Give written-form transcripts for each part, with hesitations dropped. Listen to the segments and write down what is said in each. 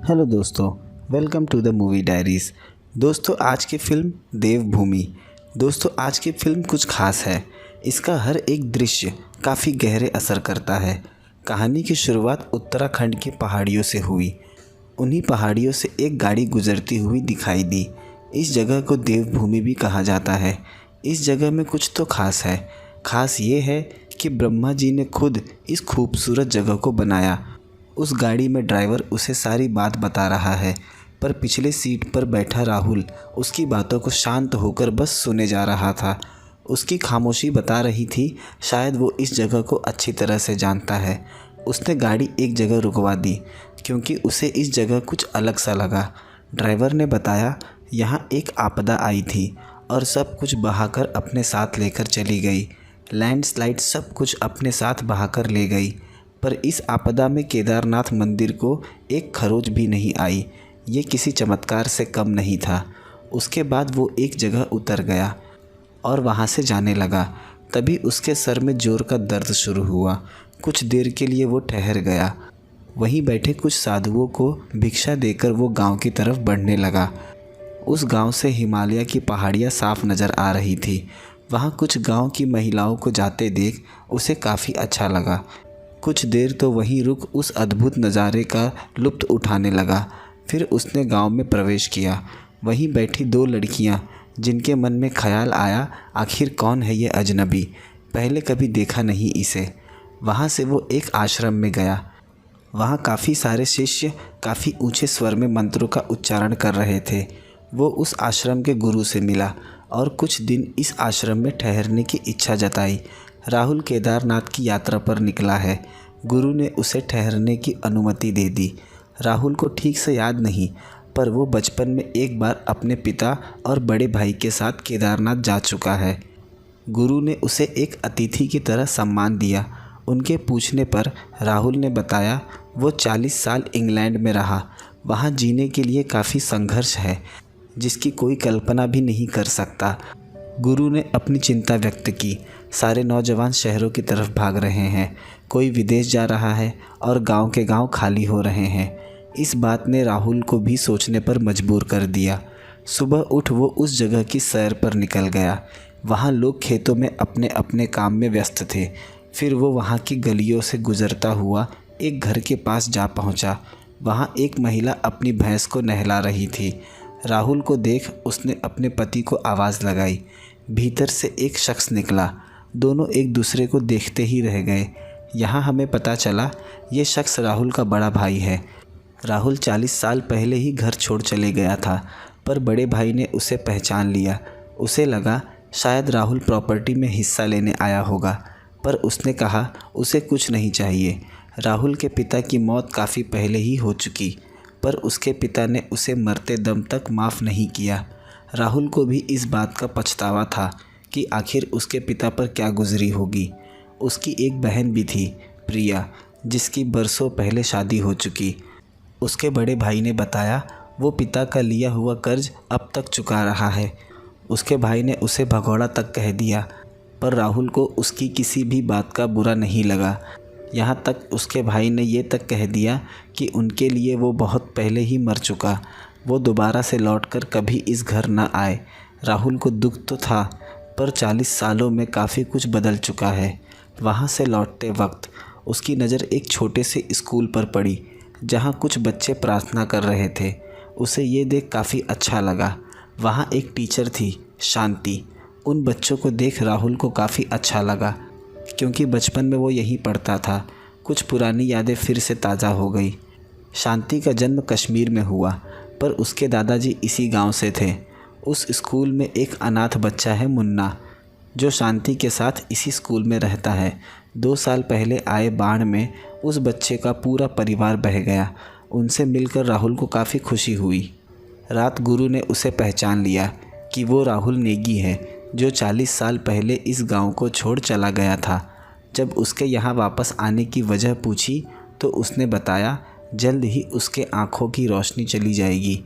Hello दोस्तों, welcome to the movie diaries. दोस्तों आज की फ़िल्म देवभूमि। दोस्तों आज की फ़िल्म कुछ खास है। इसका हर एक दृश्य काफ़ी गहरे असर करता है। कहानी की शुरुआत उत्तराखंड की पहाड़ियों से हुई। उन्हीं पहाड़ियों से एक गाड़ी गुजरती हुई दिखाई दी। इस जगह को देवभूमि भी कहा जाता है। इस जगह में कुछ तो खास है। खास ये है कि ब्रह्मा जी ने खुद इस खूबसूरत जगह को बनाया। उस गाड़ी में ड्राइवर उसे सारी बात बता रहा है, पर पिछले सीट पर बैठा राहुल उसकी बातों को शांत होकर बस सुने जा रहा था। उसकी खामोशी बता रही थी, शायद वो इस जगह को अच्छी तरह से जानता है। उसने गाड़ी एक जगह रुकवा दी क्योंकि उसे इस जगह कुछ अलग सा लगा। ड्राइवर ने बताया, यहाँ एक आपदा आई थी और सब कुछ बहाकर अपने साथ लेकर चली गई। लैंडस्लाइड सब कुछ अपने साथ बहाकर ले गई, पर इस आपदा में केदारनाथ मंदिर को एक खरोच भी नहीं आई। ये किसी चमत्कार से कम नहीं था। उसके बाद वो एक जगह उतर गया और वहाँ से जाने लगा। तभी उसके सर में ज़ोर का दर्द शुरू हुआ। कुछ देर के लिए वो ठहर गया। वहीं बैठे कुछ साधुओं को भिक्षा देकर वो गांव की तरफ बढ़ने लगा। उस गांव से हिमालय की पहाड़ियाँ साफ नज़र आ रही थी। वहाँ कुछ गांव की महिलाओं को जाते देख उसे काफ़ी अच्छा लगा। कुछ देर तो वहीं रुक उस अद्भुत नज़ारे का लुत्फ़ उठाने लगा। फिर उसने गांव में प्रवेश किया। वहीं बैठी दो लड़कियां, जिनके मन में ख्याल आया, आखिर कौन है ये अजनबी, पहले कभी देखा नहीं इसे। वहां से वो एक आश्रम में गया। वहाँ काफ़ी सारे शिष्य काफ़ी ऊंचे स्वर में मंत्रों का उच्चारण कर रहे थे। वो उस आश्रम के गुरु से मिला और कुछ दिन इस आश्रम में ठहरने की इच्छा जताई। राहुल केदारनाथ की यात्रा पर निकला है। गुरु ने उसे ठहरने की अनुमति दे दी। राहुल को ठीक से याद नहीं, पर वो बचपन में एक बार अपने पिता और बड़े भाई के साथ केदारनाथ जा चुका है। गुरु ने उसे एक अतिथि की तरह सम्मान दिया। उनके पूछने पर राहुल ने बताया, वो 40 साल इंग्लैंड में रहा। वहाँ जीने के लिए काफ़ी संघर्ष है, जिसकी कोई कल्पना भी नहीं कर सकता। गुरु ने अपनी चिंता व्यक्त की। सारे नौजवान शहरों की तरफ भाग रहे हैं, कोई विदेश जा रहा है और गांव के गांव खाली हो रहे हैं। इस बात ने राहुल को भी सोचने पर मजबूर कर दिया। सुबह उठ वो उस जगह की सैर पर निकल गया। वहाँ लोग खेतों में अपने अपने काम में व्यस्त थे। फिर वो वहाँ की गलियों से गुजरता हुआ एक घर के पास जा पहुँचा। वहाँ एक महिला अपनी भैंस को नहला रही थी। राहुल को देख उसने अपने पति को आवाज़ लगाई। भीतर से एक शख्स निकला। दोनों एक दूसरे को देखते ही रह गए। यहाँ हमें पता चला ये शख्स राहुल का बड़ा भाई है। राहुल 40 साल पहले ही घर छोड़ चले गया था, पर बड़े भाई ने उसे पहचान लिया। उसे लगा शायद राहुल प्रॉपर्टी में हिस्सा लेने आया होगा, पर उसने कहा उसे कुछ नहीं चाहिए। राहुल के पिता की मौत काफ़ी पहले ही हो चुकी, पर उसके पिता ने उसे मरते दम तक माफ़ नहीं किया। राहुल को भी इस बात का पछतावा था कि आखिर उसके पिता पर क्या गुजरी होगी। उसकी एक बहन भी थी, प्रिया, जिसकी बरसों पहले शादी हो चुकी। उसके बड़े भाई ने बताया, वो पिता का लिया हुआ कर्ज अब तक चुका रहा है। उसके भाई ने उसे भगौड़ा तक कह दिया, पर राहुल को उसकी किसी भी बात का बुरा नहीं लगा। यहाँ तक उसके भाई ने ये तक कह दिया कि उनके लिए वो बहुत पहले ही मर चुका। वो दोबारा से लौटकर कभी इस घर न आए। राहुल को दुख तो था, पर 40 सालों में काफ़ी कुछ बदल चुका है। वहाँ से लौटते वक्त उसकी नज़र एक छोटे से स्कूल पर पड़ी, जहाँ कुछ बच्चे प्रार्थना कर रहे थे। उसे ये देख काफ़ी अच्छा लगा। वहाँ एक टीचर थी, शांति। उन बच्चों को देख राहुल को काफ़ी अच्छा लगा, क्योंकि बचपन में वो यहीं पढ़ता था। कुछ पुरानी यादें फिर से ताज़ा हो गई। शांति का जन्म कश्मीर में हुआ, पर उसके दादाजी इसी गांव से थे। उस स्कूल में एक अनाथ बच्चा है, मुन्ना, जो शांति के साथ इसी स्कूल में रहता है। 2 साल पहले आए बाढ़ में उस बच्चे का पूरा परिवार बह गया। उनसे मिलकर राहुल को काफ़ी खुशी हुई। रात गुरु ने उसे पहचान लिया कि वो राहुल नेगी है, जो 40 साल पहले इस गांव को छोड़ चला गया था। जब उसके यहाँ वापस आने की वजह पूछी तो उसने बताया, जल्द ही उसके आँखों की रोशनी चली जाएगी।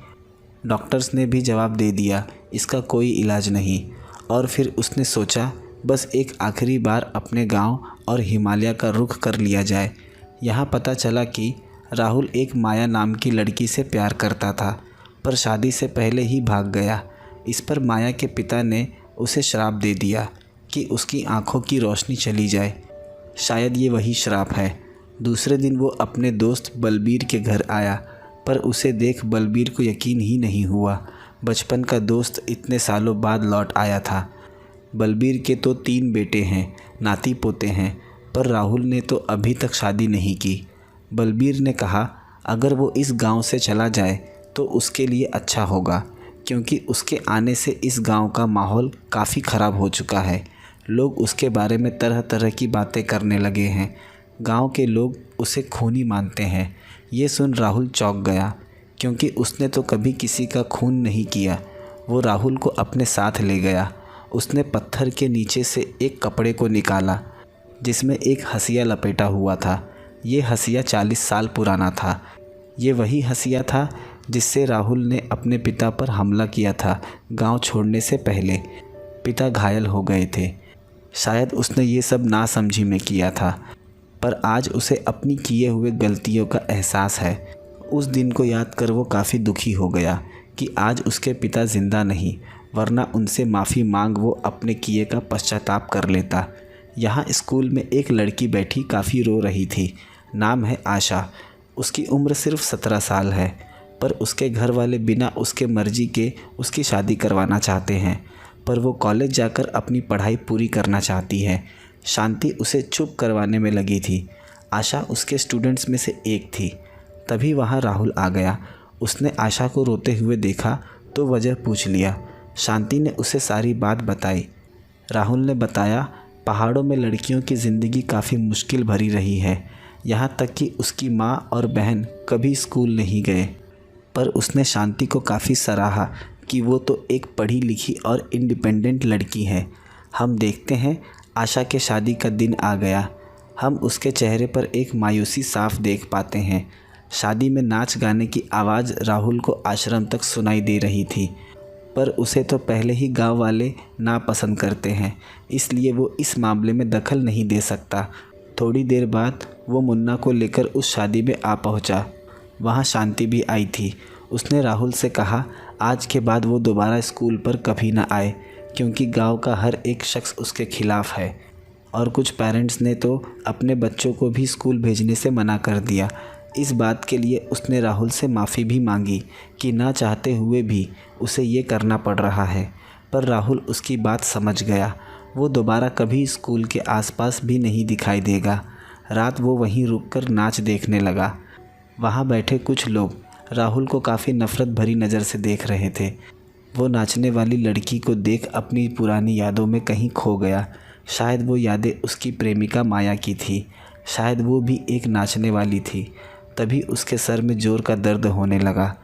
डॉक्टर्स ने भी जवाब दे दिया, इसका कोई इलाज नहीं। और फिर उसने सोचा, बस एक आखिरी बार अपने गांव और हिमालय का रुख कर लिया जाए। यहाँ पता चला कि राहुल एक माया नाम की लड़की से प्यार करता था, पर शादी से पहले ही भाग गया। इस पर माया के पिता ने उसे श्राप दे दिया कि उसकी आंखों की रोशनी चली जाए। शायद ये वही श्राप है। दूसरे दिन वो अपने दोस्त बलबीर के घर आया, पर उसे देख बलबीर को यकीन ही नहीं हुआ। बचपन का दोस्त इतने सालों बाद लौट आया था। बलबीर के तो 3 बेटे हैं, नाती पोते हैं, पर राहुल ने तो अभी तक शादी नहीं की। बलबीर ने कहा अगर वो इस गांव से चला जाए तो उसके लिए अच्छा होगा, क्योंकि उसके आने से इस गांव का माहौल काफ़ी ख़राब हो चुका है। लोग उसके बारे में तरह तरह की बातें करने लगे हैं। गांव के लोग उसे खूनी मानते हैं। ये सुन राहुल चौंक गया, क्योंकि उसने तो कभी किसी का खून नहीं किया। वो राहुल को अपने साथ ले गया। उसने पत्थर के नीचे से एक कपड़े को निकाला जिसमें एक हंसिया लपेटा हुआ था। ये हंसिया 40 साल पुराना था। ये वही हंसिया था जिससे राहुल ने अपने पिता पर हमला किया था गांव छोड़ने से पहले। पिता घायल हो गए थे। शायद उसने ये सब नासमझी में किया था, पर आज उसे अपनी किए हुए गलतियों का एहसास है। उस दिन को याद कर वो काफ़ी दुखी हो गया कि आज उसके पिता ज़िंदा नहीं, वरना उनसे माफ़ी मांग वो अपने किए का पश्चाताप कर लेता। यहाँ स्कूल में एक लड़की बैठी काफ़ी रो रही थी। नाम है आशा। उसकी उम्र सिर्फ 17 साल है, पर उसके घर वाले बिना उसके मर्जी के उसकी शादी करवाना चाहते हैं। पर वो कॉलेज जाकर अपनी पढ़ाई पूरी करना चाहती है। शांति उसे चुप करवाने में लगी थी। आशा उसके स्टूडेंट्स में से एक थी। तभी वहाँ राहुल आ गया। उसने आशा को रोते हुए देखा तो वजह पूछ लिया। शांति ने उसे सारी बात बताई। राहुल ने बताया पहाड़ों में लड़कियों की ज़िंदगी काफ़ी मुश्किल भरी रही है। यहाँ तक कि उसकी माँ और बहन कभी स्कूल नहीं गए। पर उसने शांति को काफ़ी सराहा कि वो तो एक पढ़ी लिखी और इंडिपेंडेंट लड़की है। हम देखते हैं आशा के शादी का दिन आ गया। हम उसके चेहरे पर एक मायूसी साफ देख पाते हैं। शादी में नाच गाने की आवाज़ राहुल को आश्रम तक सुनाई दे रही थी, पर उसे तो पहले ही गांव वाले नापसंद करते हैं, इसलिए वो इस मामले में दखल नहीं दे सकता। थोड़ी देर बाद वो मुन्ना को लेकर उस शादी में आ पहुंचा। वहाँ शांति भी आई थी। उसने राहुल से कहा आज के बाद वो दोबारा स्कूल पर कभी ना आए, क्योंकि गांव का हर एक शख्स उसके खिलाफ़ है। और कुछ पेरेंट्स ने तो अपने बच्चों को भी स्कूल भेजने से मना कर दिया। इस बात के लिए उसने राहुल से माफ़ी भी मांगी कि ना चाहते हुए भी उसे ये करना पड़ रहा है, पर राहुल उसकी बात समझ गया। वो दोबारा कभी स्कूल के आसपास भी नहीं दिखाई देगा। रात वो वहीं रुककर नाच देखने लगा। वहाँ बैठे कुछ लोग राहुल को काफ़ी नफ़रत भरी नज़र से देख रहे थे। वो नाचने वाली लड़की को देख अपनी पुरानी यादों में कहीं खो गया। शायद वो यादें उसकी प्रेमिका माया की थी। शायद वो भी एक नाचने वाली थी। तभी उसके सर में ज़ोर का दर्द होने लगा।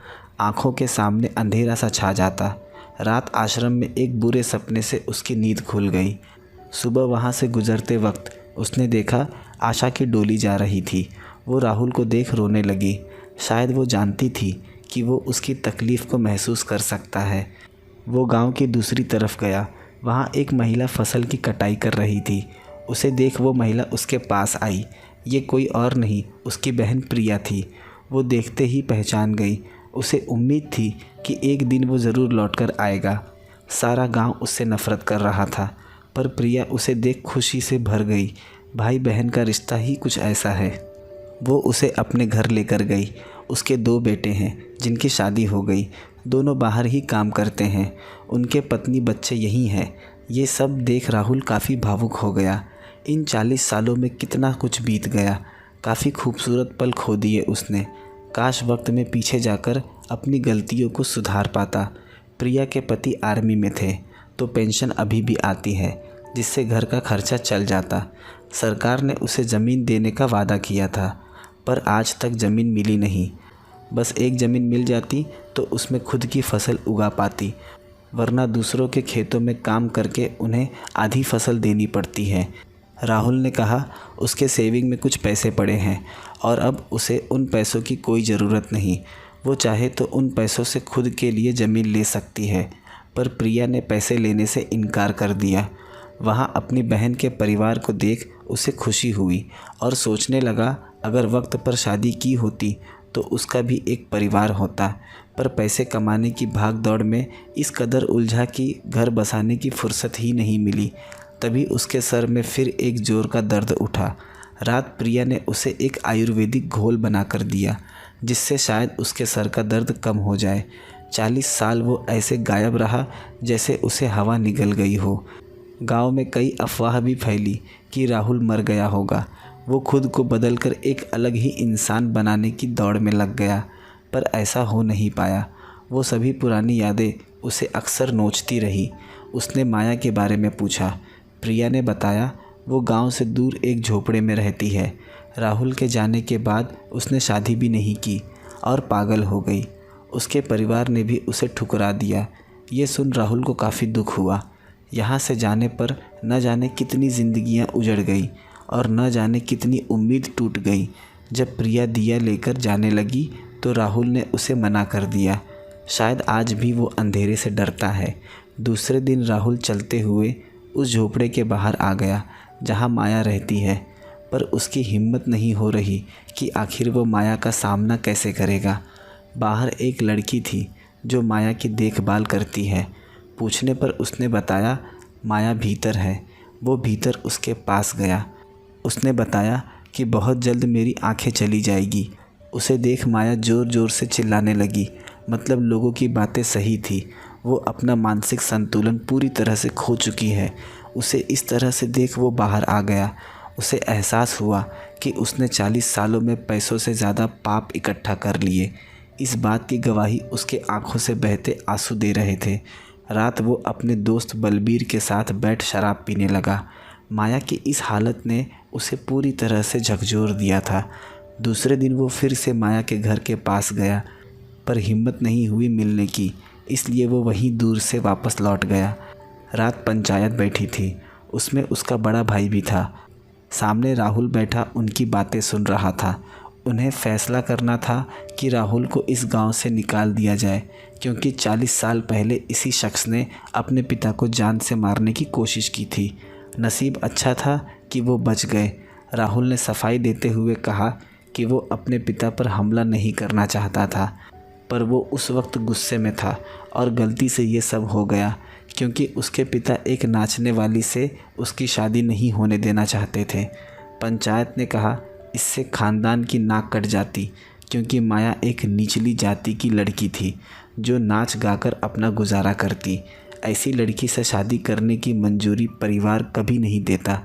आँखों के सामने अंधेरा सा छा जाता। रात आश्रम में एक बुरे सपने से उसकी नींद खुल गई। सुबह वहाँ से गुजरते वक्त उसने देखा आशा की डोली जा रही थी। वो राहुल को देख रोने लगी। शायद वो जानती थी कि वो उसकी तकलीफ़ को महसूस कर सकता है। वो गांव की दूसरी तरफ गया। वहाँ एक महिला फसल की कटाई कर रही थी। उसे देख वो महिला उसके पास आई। ये कोई और नहीं, उसकी बहन प्रिया थी। वो देखते ही पहचान गई। उसे उम्मीद थी कि एक दिन वो ज़रूर लौटकर आएगा। सारा गांव उससे नफ़रत कर रहा था, पर प्रिया उसे देख खुशी से भर गई। भाई बहन का रिश्ता ही कुछ ऐसा है। वो उसे अपने घर लेकर गई। उसके 2 बेटे हैं जिनकी शादी हो गई। दोनों बाहर ही काम करते हैं। उनके पत्नी बच्चे यहीं हैं। ये सब देख राहुल काफ़ी भावुक हो गया। इन 40 सालों में कितना कुछ बीत गया। काफ़ी खूबसूरत पल खो दिए उसने। काश वक्त में पीछे जाकर अपनी गलतियों को सुधार पाता। प्रिया के पति आर्मी में थे, तो पेंशन अभी भी आती है, जिससे घर का खर्चा चल जाता। सरकार ने उसे ज़मीन देने का वादा किया था, पर आज तक ज़मीन मिली नहीं। बस एक ज़मीन मिल जाती तो उसमें खुद की फसल उगा पाती, वरना दूसरों के खेतों में काम करके उन्हें आधी फसल देनी पड़ती है। राहुल ने कहा उसके सेविंग में कुछ पैसे पड़े हैं और अब उसे उन पैसों की कोई ज़रूरत नहीं। वो चाहे तो उन पैसों से खुद के लिए ज़मीन ले सकती है, पर प्रिया ने पैसे लेने से इनकार कर दिया। वहाँ अपनी बहन के परिवार को देख उसे खुशी हुई और सोचने लगा अगर वक्त पर शादी की होती तो उसका भी एक परिवार होता। पर पैसे कमाने की भाग दौड़ में इस कदर उलझा कि घर बसाने की फुर्सत ही नहीं मिली। तभी उसके सर में फिर एक जोर का दर्द उठा। रात प्रिया ने उसे एक आयुर्वेदिक घोल बना कर दिया जिससे शायद उसके सर का दर्द कम हो जाए। 40 साल वो ऐसे गायब रहा जैसे उसे हवा निगल गई हो। गांव में कई अफवाह भी फैली कि राहुल मर गया होगा। वो खुद को बदलकर एक अलग ही इंसान बनाने की दौड़ में लग गया, पर ऐसा हो नहीं पाया। वो सभी पुरानी यादें उसे अक्सर नोचती रही। उसने माया के बारे में पूछा। प्रिया ने बताया वो गांव से दूर एक झोपड़े में रहती है। राहुल के जाने के बाद उसने शादी भी नहीं की और पागल हो गई। उसके परिवार ने भी उसे ठुकरा दिया। ये सुन राहुल को काफ़ी दुख हुआ। यहाँ से जाने पर न जाने कितनी ज़िंदगियाँ उजड़ गई और न जाने कितनी उम्मीद टूट गई। जब प्रिया दिया लेकर जाने लगी तो राहुल ने उसे मना कर दिया। शायद आज भी वो अंधेरे से डरता है। दूसरे दिन राहुल चलते हुए उस झोपड़े के बाहर आ गया जहाँ माया रहती है, पर उसकी हिम्मत नहीं हो रही कि आखिर वो माया का सामना कैसे करेगा। बाहर एक लड़की थी जो माया की देखभाल करती है। पूछने पर उसने बताया माया भीतर है। वो भीतर उसके पास गया। उसने बताया कि बहुत जल्द मेरी आंखें चली जाएगी। उसे देख माया ज़ोर ज़ोर से चिल्लाने लगी। मतलब लोगों की बातें सही थी। वो अपना मानसिक संतुलन पूरी तरह से खो चुकी है। उसे इस तरह से देख वो बाहर आ गया। उसे एहसास हुआ कि उसने 40 सालों में पैसों से ज़्यादा पाप इकट्ठा कर लिए। इस बात की गवाही उसके आंखों से बहते आंसू दे रहे थे। रात वो अपने दोस्त बलबीर के साथ बैठ शराब पीने लगा। माया की इस हालत ने उसे पूरी तरह से झकझोर दिया था। दूसरे दिन वो फिर से माया के घर के पास गया, पर हिम्मत नहीं हुई मिलने की, इसलिए वो वहीं दूर से वापस लौट गया। रात पंचायत बैठी थी। उसमें उसका बड़ा भाई भी था। सामने राहुल बैठा उनकी बातें सुन रहा था। उन्हें फैसला करना था कि राहुल को इस गांव से निकाल दिया जाए, क्योंकि 40 साल पहले इसी शख्स ने अपने पिता को जान से मारने की कोशिश की थी। नसीब अच्छा था कि वो बच गए। राहुल ने सफाई देते हुए कहा कि वो अपने पिता पर हमला नहीं करना चाहता था, पर वो उस वक्त गुस्से में था और गलती से ये सब हो गया, क्योंकि उसके पिता एक नाचने वाली से उसकी शादी नहीं होने देना चाहते थे। पंचायत ने कहा इससे खानदान की नाक कट जाती, क्योंकि माया एक निचली जाति की लड़की थी जो नाच गाकर अपना गुजारा करती। ऐसी लड़की से शादी करने की मंजूरी परिवार कभी नहीं देता,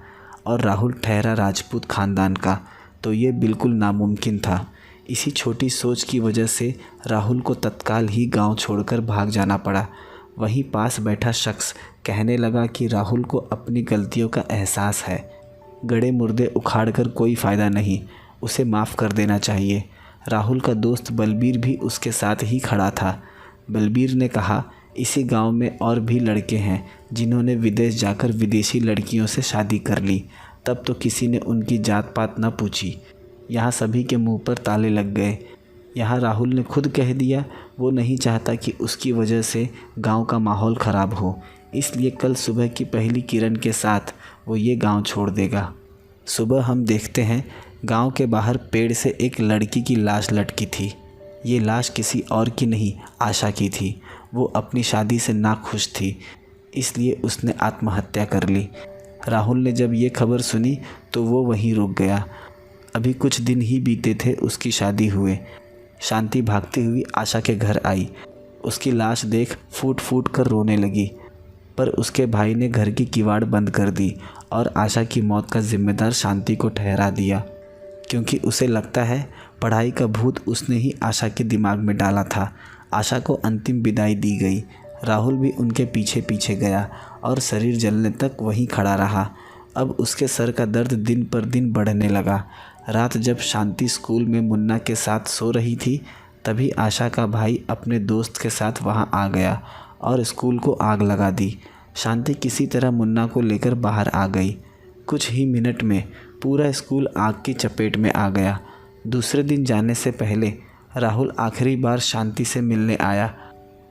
और राहुल ठहरा राजपूत खानदान का, तो ये बिल्कुल नामुमकिन था। इसी छोटी सोच की वजह से राहुल को तत्काल ही गांव छोड़कर भाग जाना पड़ा। वहीं पास बैठा शख्स कहने लगा कि राहुल को अपनी गलतियों का एहसास है। गड़े मुर्दे उखाड़कर कोई फ़ायदा नहीं, उसे माफ़ कर देना चाहिए। राहुल का दोस्त बलबीर भी उसके साथ ही खड़ा था। बलबीर ने कहा इसी गांव में और भी लड़के हैं जिन्होंने विदेश जाकर विदेशी लड़कियों से शादी कर ली। तब तो किसी ने उनकी जात पात न पूछी। यहाँ सभी के मुंह पर ताले लग गए। यहाँ राहुल ने खुद कह दिया वो नहीं चाहता कि उसकी वजह से गांव का माहौल ख़राब हो, इसलिए कल सुबह की पहली किरण के साथ वो ये गांव छोड़ देगा। सुबह हम देखते हैं गांव के बाहर पेड़ से एक लड़की की लाश लटकी थी। ये लाश किसी और की नहीं, आशा की थी। वो अपनी शादी से नाखुश थी, इसलिए उसने आत्महत्या कर ली। राहुल ने जब ये खबर सुनी तो वो वहीं रुक गया। अभी कुछ दिन ही बीते थे उसकी शादी हुए। शांति भागती हुई आशा के घर आई। उसकी लाश देख फूट फूट कर रोने लगी, पर उसके भाई ने घर की किवाड़ बंद कर दी और आशा की मौत का जिम्मेदार शांति को ठहरा दिया, क्योंकि उसे लगता है पढ़ाई का भूत उसने ही आशा के दिमाग में डाला था। आशा को अंतिम विदाई दी गई। राहुल भी उनके पीछे पीछे गया और शरीर जलने तक वहीं खड़ा रहा। अब उसके सर का दर्द दिन पर दिन बढ़ने लगा। रात जब शांति स्कूल में मुन्ना के साथ सो रही थी, तभी आशा का भाई अपने दोस्त के साथ वहां आ गया और स्कूल को आग लगा दी। शांति किसी तरह मुन्ना को लेकर बाहर आ गई। कुछ ही मिनट में पूरा स्कूल आग की चपेट में आ गया। दूसरे दिन जाने से पहले राहुल आखिरी बार शांति से मिलने आया,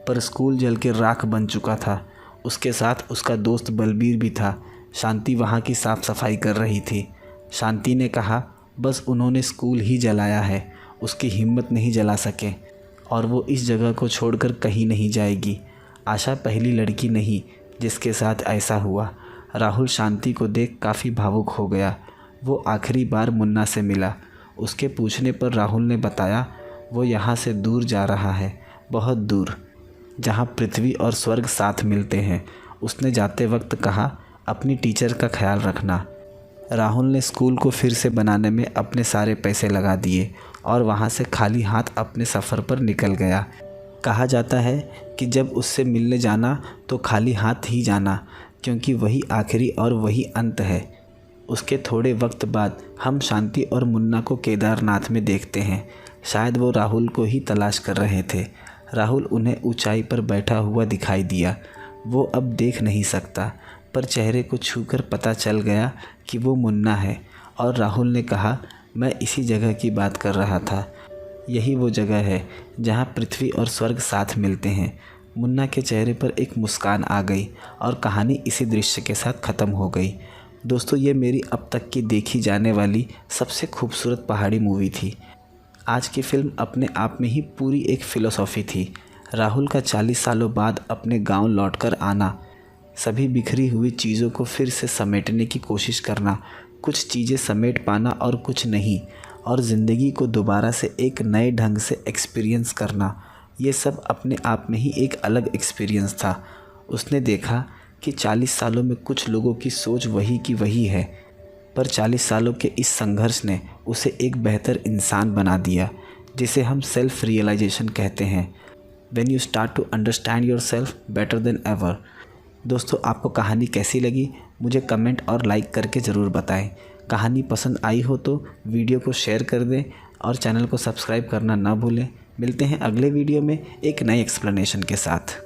पर स्कूल जल के राख बन चुका था। उसके साथ उसका दोस्त बलबीर भी था। शांति वहाँ की साफ़ सफाई कर रही थी। शांति ने कहा, बस उन्होंने स्कूल ही जलाया है, उसकी हिम्मत नहीं जला सके और वो इस जगह को छोड़कर कहीं नहीं जाएगी। आशा पहली लड़की नहीं जिसके साथ ऐसा हुआ। राहुल शांति को देख काफ़ी भावुक हो गया। वो आखिरी बार मुन्ना से मिला। उसके पूछने पर राहुल ने बताया वो यहाँ से दूर जा रहा है, बहुत दूर, जहाँ पृथ्वी और स्वर्ग साथ मिलते हैं। उसने जाते वक्त कहा, अपनी टीचर का ख्याल रखना। राहुल ने स्कूल को फिर से बनाने में अपने सारे पैसे लगा दिए और वहाँ से खाली हाथ अपने सफ़र पर निकल गया। कहा जाता है कि जब उससे मिलने जाना तो खाली हाथ ही जाना, क्योंकि वही आखिरी और वही अंत है। उसके थोड़े वक्त बाद हम शांति और मुन्ना को केदारनाथ में देखते हैं। शायद वो राहुल को ही तलाश कर रहे थे। राहुल उन्हें ऊंचाई पर बैठा हुआ दिखाई दिया। वो अब देख नहीं सकता, पर चेहरे को छूकर पता चल गया कि वो मुन्ना है। और राहुल ने कहा, मैं इसी जगह की बात कर रहा था। यही वो जगह है जहाँ पृथ्वी और स्वर्ग साथ मिलते हैं। मुन्ना के चेहरे पर एक मुस्कान आ गई और कहानी इसी दृश्य के साथ ख़त्म हो गई। दोस्तों, ये मेरी अब तक की देखी जाने वाली सबसे खूबसूरत पहाड़ी मूवी थी। आज की फ़िल्म अपने आप में ही पूरी एक फ़िलॉसॉफ़ी थी। राहुल का 40 सालों बाद अपने गांव लौटकर आना, सभी बिखरी हुई चीज़ों को फिर से समेटने की कोशिश करना, कुछ चीज़ें समेट पाना और कुछ नहीं, और ज़िंदगी को दोबारा से एक नए ढंग से एक्सपीरियंस करना, ये सब अपने आप में ही एक अलग एक्सपीरियंस था। उसने देखा कि 40 सालों में कुछ लोगों की सोच वही की वही है, पर 40 सालों के इस संघर्ष ने उसे एक बेहतर इंसान बना दिया, जिसे हम सेल्फ रियलाइजेशन कहते हैं। When you start to understand yourself better than ever. दोस्तों, आपको कहानी कैसी लगी मुझे कमेंट और लाइक करके ज़रूर बताएं। कहानी पसंद आई हो तो वीडियो को शेयर कर दें और चैनल को सब्सक्राइब करना ना भूलें। मिलते हैं अगले वीडियो में एक नई एक्सप्लेनेशन के साथ।